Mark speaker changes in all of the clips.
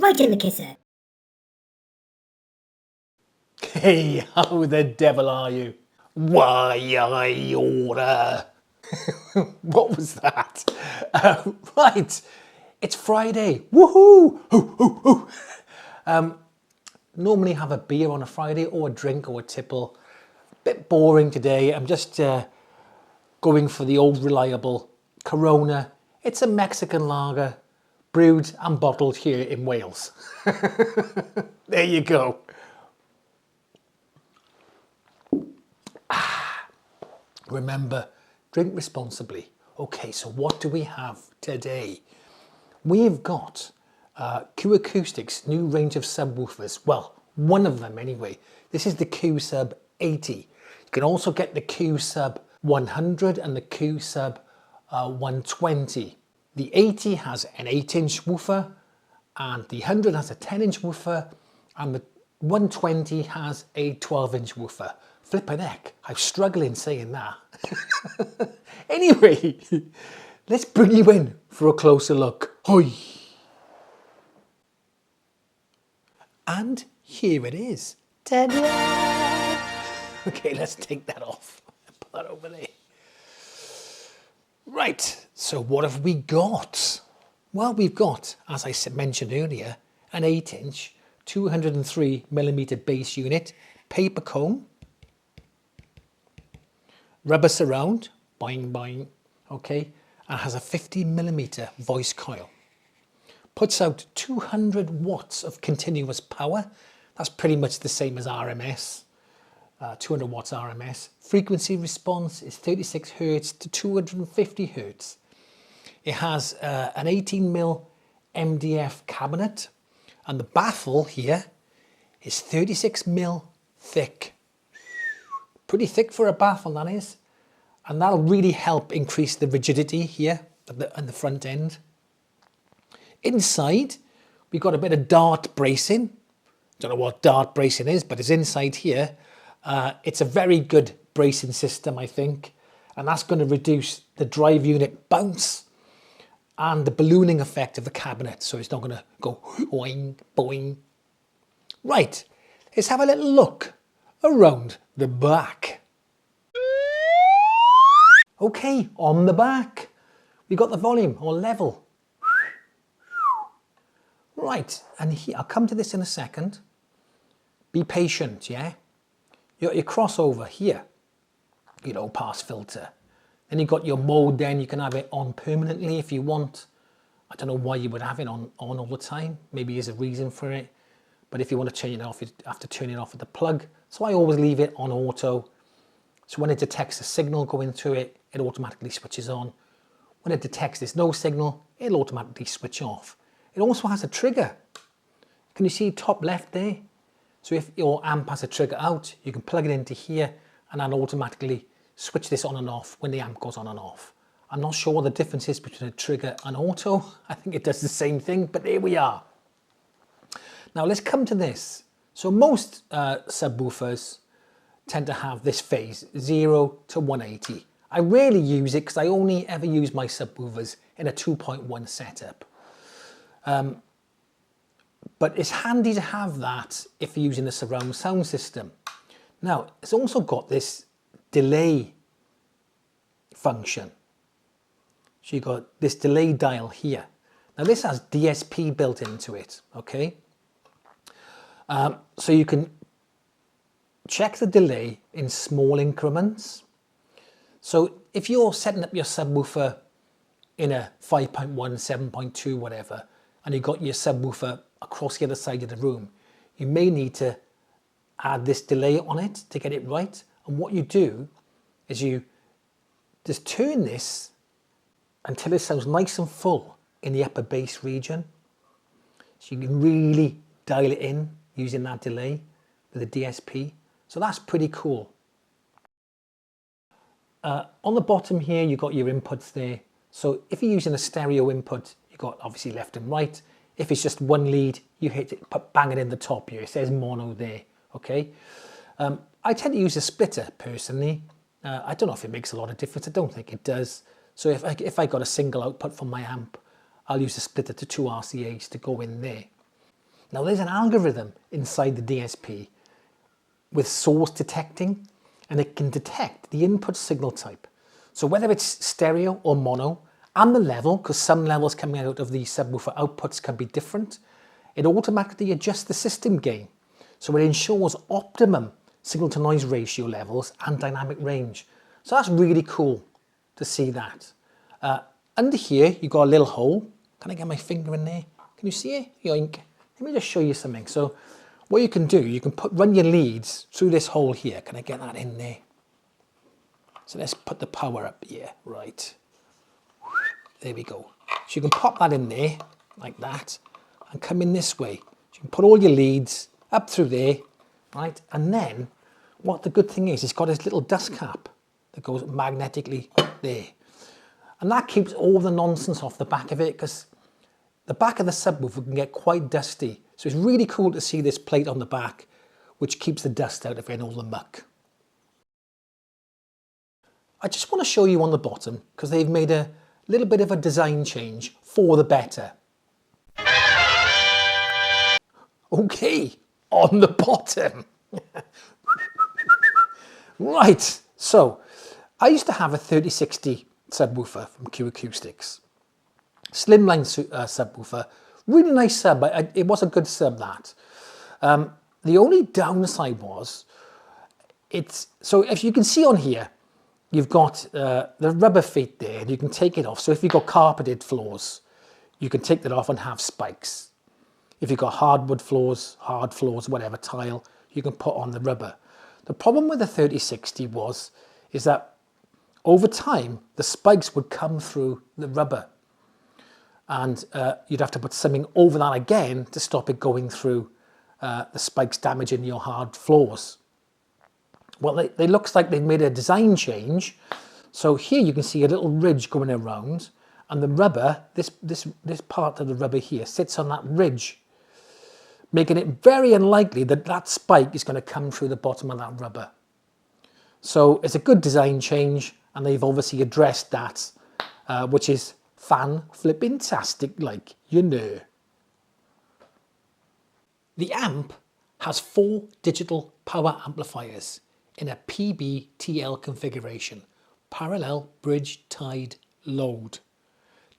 Speaker 1: right in the kisser.
Speaker 2: Hey, how the devil are you? Why, I order. What was that? Right, it's Friday. Woohoo! Hoo, hoo, hoo. Normally have a beer on a Friday or a drink or a tipple. Bit boring today. I'm just going for the old reliable Corona. It's a Mexican lager, brewed and bottled here in Wales. There you go. Remember, drink responsibly. Okay, so what do we have today? We've got Q Acoustics new range of subwoofers. Well, one of them anyway. This is the Q SUB80. You can also get the Q SUB100 and the Q SUB120. The 80 has an 8-inch woofer, and the 100 has a 10-inch woofer, and the 120 has a 12-inch woofer. Flippin' heck, I'm struggling saying that. Anyway, let's bring you in for a closer look. Hoi! And here it is. Ta-da! Okay, let's take that off and put that over there. Right, so what have we got? Well, we've got, as I mentioned earlier, an 8-inch 203mm bass unit, paper cone, rubber surround, boing boing, okay, and has a 50mm voice coil. Puts out 200 watts of continuous power. That's pretty much the same as RMS, 200 watts RMS. Frequency response is 36 Hertz to 250 Hertz. It has an 18mm MDF cabinet, and the baffle here is 36mm thick. Pretty thick for a baffle, that is. And that'll really help increase the rigidity here at the front end. Inside, we've got a bit of dart bracing. Don't know what dart bracing is, but it's inside here. It's a very good bracing system, I think. And that's going to reduce the drive unit bounce and the ballooning effect of the cabinet. So it's not going to go boing, boing. Right, let's have a little look around the back. Okay, on the back, we got the volume or level. Right, and here, I'll come to this in a second. Be patient, yeah? You got your crossover here, you know, pass filter. Then you've got your mode, then you can have it on permanently if you want. I don't know why you would have it on all the time. Maybe there's a reason for it. But if you want to turn it off, you have to turn it off with the plug. So I always leave it on auto. So when it detects a signal going through it, it automatically switches on. When it detects there's no signal, it'll automatically switch off. It also has a trigger. Can you see top left there? So if your amp has a trigger out, you can plug it into here and then automatically switch this on and off when the amp goes on and off. I'm not sure what the difference is between a trigger and auto. I think it does the same thing, but there we are. Now let's come to this. So most subwoofers tend to have this phase, 0 to 180. I rarely use it because I only ever use my subwoofers in a 2.1 setup. But it's handy to have that if you're using a surround sound system. Now, it's also got this delay function. So you've got this delay dial here. Now this has DSP built into it, okay? So you can check the delay in small increments. So if you're setting up your subwoofer in a 5.1, 7.2, whatever, and you've got your subwoofer across the other side of the room, you may need to add this delay on it to get it right. And what you do is you just turn this until it sounds nice and full in the upper bass region. So you can really dial it in using that delay with a DSP. So that's pretty cool. On the bottom here, you've got your inputs there. So if you're using a stereo input, you've got obviously left and right. If it's just one lead, you hit it, bang it in the top here. It says mono there, okay? I tend to use a splitter personally. I don't know if it makes a lot of difference. I don't think it does. So if I got a single output from my amp, I'll use a splitter to 2 RCAs to go in there. Now there's an algorithm inside the DSP with source detecting, and it can detect the input signal type. So whether it's stereo or mono, and the level, because some levels coming out of the subwoofer outputs can be different, it automatically adjusts the system gain. So it ensures optimum signal to noise ratio levels and dynamic range. So that's really cool to see that. Under here, you've got a little hole. Can I get my finger in there? Can you see it? Yoink. Let me just show you something. So what you can do, you can run your leads through this hole here. Can I get that in there? So let's put the power up here, right. There we go. So you can pop that in there, like that, and come in this way. So you can put all your leads up through there, right? And then, what the good thing is, it's got this little dust cap that goes magnetically there. And that keeps all the nonsense off the back of it, because the back of the subwoofer can get quite dusty. So it's really cool to see this plate on the back, which keeps the dust out of it and all the muck. I just want to show you on the bottom, because they've made a little bit of a design change for the better. Okay, on the bottom. Right, so I used to have a 3060 subwoofer from Q Acoustics. Slimline subwoofer, really nice sub. It was a good sub, that. The only downside was, so if you can see on here, you've got the rubber feet there, and you can take it off. So if you've got carpeted floors, you can take that off and have spikes. If you've got hardwood floors, hard floors, whatever, tile, you can put on the rubber. The problem with the 3060 is that over time, the spikes would come through the rubber. And you'd have to put something over that again to stop it going through the spikes, damaging your hard floors. Well, it looks like they've made a design change. So here you can see a little ridge going around, and the rubber, this part of the rubber here sits on that ridge, making it very unlikely that that spike is going to come through the bottom of that rubber. So it's a good design change, and they've obviously addressed that, which is fan-flipping-tastic, like you know. The amp has 4 digital power amplifiers in a PBTL configuration, parallel bridge tied load.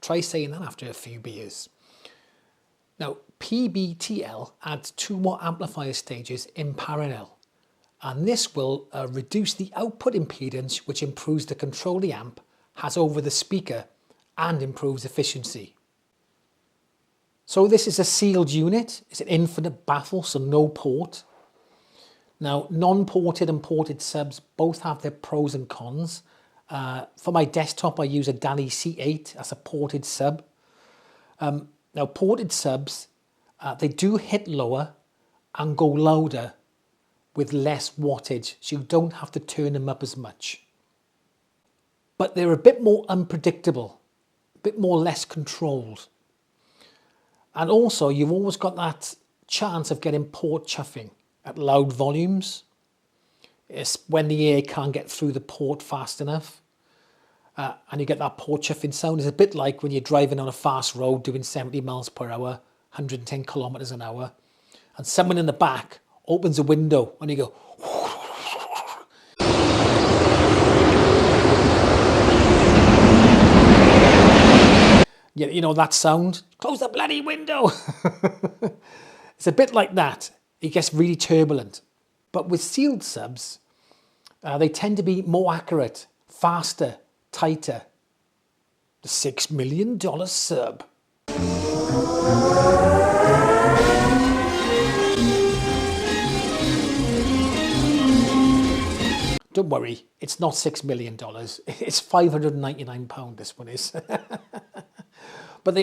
Speaker 2: Try saying that after a few beers. Now, PBTL adds 2 more amplifier stages in parallel, and this will reduce the output impedance, which improves the control the amp has over the speaker and improves efficiency. So this is a sealed unit. It's an infinite baffle, so no port. Now, non-ported and ported subs both have their pros and cons. For my desktop, I use a DALI C8 as a ported sub. Now, ported subs, they do hit lower and go louder with less wattage, so you don't have to turn them up as much. But they're a bit more unpredictable, a bit more less controlled. And also, you've always got that chance of getting port chuffing at loud volumes. It's when the air can't get through the port fast enough. And you get that port chuffing sound. It's a bit like when you're driving on a fast road doing 70 miles per hour, 110 kilometers an hour, and someone in the back opens a window and you go, you know that sound? Close the bloody window. It's a bit like that. It gets really turbulent. But with sealed subs, they tend to be more accurate, faster, tighter. The $6 million sub. Don't worry, it's not $6 million. It's £599, this one is. But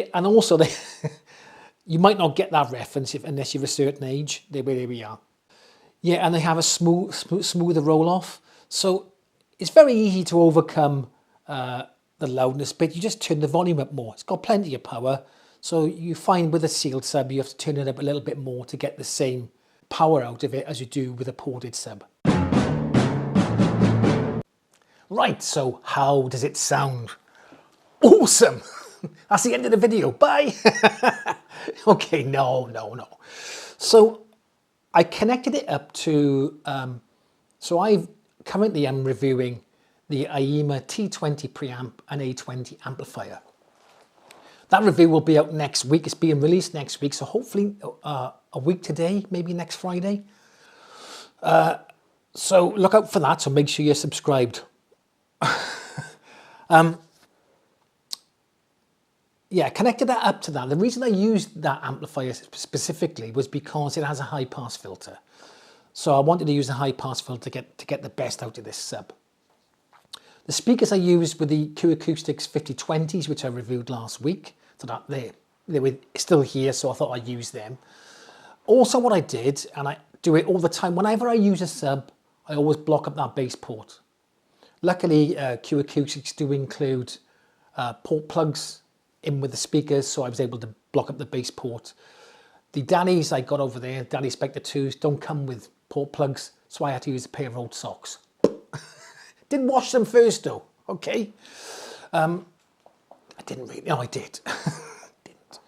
Speaker 2: you might not get that reference unless you're a certain age. There we are. Yeah, and they have a smoother roll-off. So it's very easy to overcome the loudness bit. You just turn the volume up more. It's got plenty of power. So you find with a sealed sub, you have to turn it up a little bit more to get the same power out of it as you do with a ported sub. Right, so how does it sound? Awesome! That's the end of the video. Bye. Okay, no. So I connected it up to, so currently I'm reviewing the IEMA T20 preamp and A20 amplifier. That review will be out next week. It's being released next week, so hopefully a week today, maybe next Friday. So look out for that, so make sure you're subscribed. Yeah, connected that up to that. The reason I used that amplifier specifically was because it has a high pass filter. So I wanted to use a high pass filter to get the best out of this sub. The speakers I used were the Q Acoustics 5020s, which I reviewed last week. So that they were still here, so I thought I'd use them. Also what I did, and I do it all the time, whenever I use a sub, I always block up that bass port. Luckily, Q Acoustics do include port plugs in with the speakers, so I was able to block up the bass port. The Danny's I got over there, Danny Spectre 2s, don't come with port plugs, so I had to use a pair of old socks. Didn't wash them first though, okay? I didn't really, no I did. Didn't.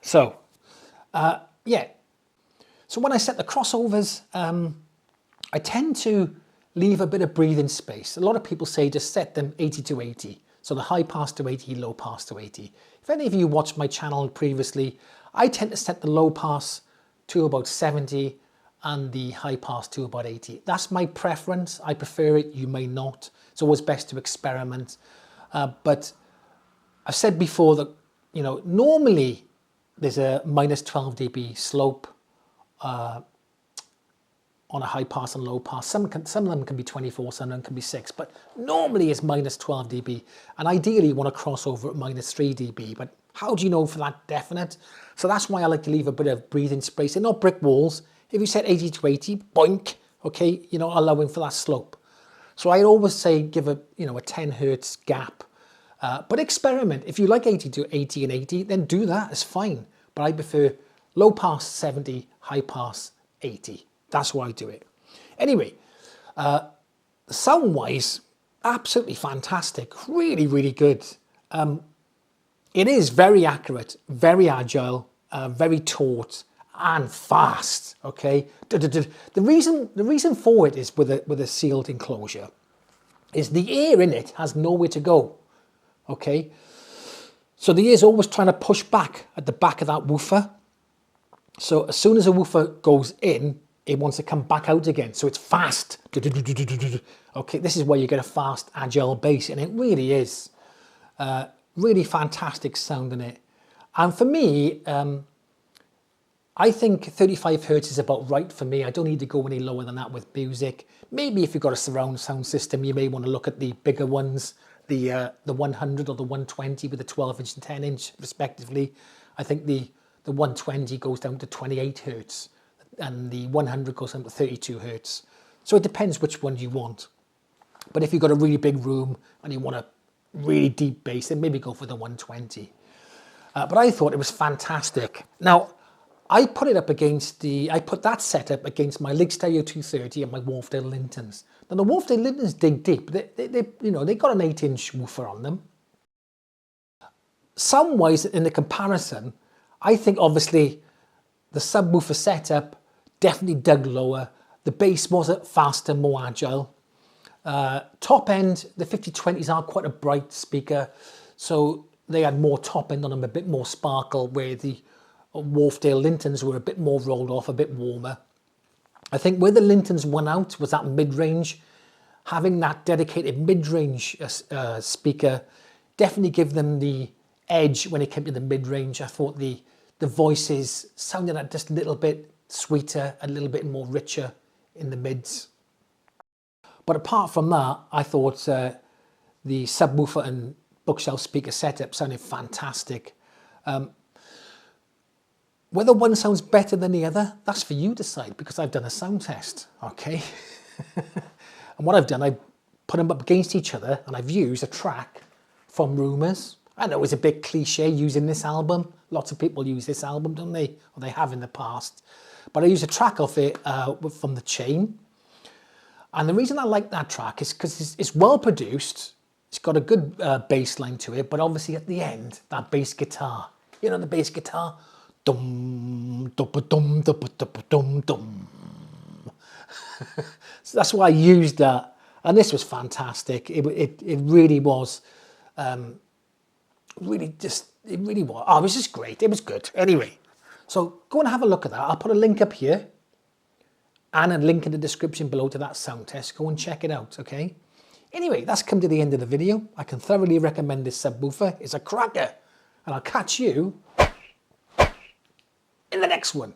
Speaker 2: So, yeah. So when I set the crossovers, I tend to leave a bit of breathing space. A lot of people say just set them 80 to 80. So the high pass to 80, low pass to 80. If any of you watched my channel previously, I tend to set the low pass to about 70 and the high pass to about 80. That's my preference. I prefer it, you may not. It's always best to experiment. But I've said before that, you know, normally there's a minus 12 dB slope on a high pass and low pass. Some of them can be 24, some of them can be 6, but normally it's minus 12 dB. And ideally you want to cross over at minus 3 dB, but how do you know for that definite? So that's why I like to leave a bit of breathing space. They're not brick walls. If you set 80 to 80, boink, okay, you're not allowing for that slope. So I always say give a 10 hertz gap, but experiment. If you like 80 to 80 and 80, then do that, it's fine. But I prefer low pass 70, high pass 80. That's why I do it. Anyway, sound-wise, absolutely fantastic. Really, really good. It is very accurate, very agile, very taut, and fast. Okay. The reason for it is with a sealed enclosure, is the air in it has nowhere to go. Okay. So the air is always trying to push back at the back of that woofer. So as soon as a woofer goes in, it wants to come back out again. So it's fast. Okay, this is where you get a fast, agile bass, and it really is. Really fantastic sound in it. And for me, I think 35 hertz is about right for me. I don't need to go any lower than that with music. Maybe if you've got a surround sound system, you may want to look at the bigger ones, the 100 or the 120 with the 12-inch and 10-inch respectively. I think the 120 goes down to 28 hertz. And the 100 goes down to 32 hertz. So it depends which one you want. But if you've got a really big room and you want a really deep bass, then maybe go for the 120. But I thought it was fantastic. Now, I put that setup against my Lig Stereo 230 and my Wharfedale Lintons. Now the Wharfedale Lintons dig deep. They got an 8-inch woofer on them. Sound-wise, in the comparison, I think obviously the subwoofer setup definitely dug lower. The bass was faster, more agile. Top end, the 5020s are quite a bright speaker, so they had more top end on them, a bit more sparkle, where the Wharfedale Lintons were a bit more rolled off, a bit warmer. I think where the Lintons won out was that mid-range. Having that dedicated mid-range speaker definitely gave them the edge when it came to the mid-range. I thought the voices sounded just a little bit sweeter, a little bit more richer in the mids. But apart from that, I thought the subwoofer and bookshelf speaker setup sounded fantastic. Whether one sounds better than the other, that's for you to decide, because I've done a sound test, okay? And what I've done, I put them up against each other and I've used a track from Rumours. I know it's a bit cliche using this album. Lots of people use this album, don't they? Or they have in the past. But I use a track of it from The Chain. And the reason I like that track is because it's well produced. It's got a good bass line to it, but obviously at the end, that bass guitar, you know the bass guitar? Dum, dum, dum, dum, dum, dum, dum. So that's why I used that. And this was fantastic. It really was, it really was. Oh, it was just great. It was good. Anyway, so go and have a look at that. I'll put a link up here and a link in the description below to that sound test. Go and check it out, okay? Anyway, that's come to the end of the video. I can thoroughly recommend this subwoofer. It's a cracker. And I'll catch you in the next one.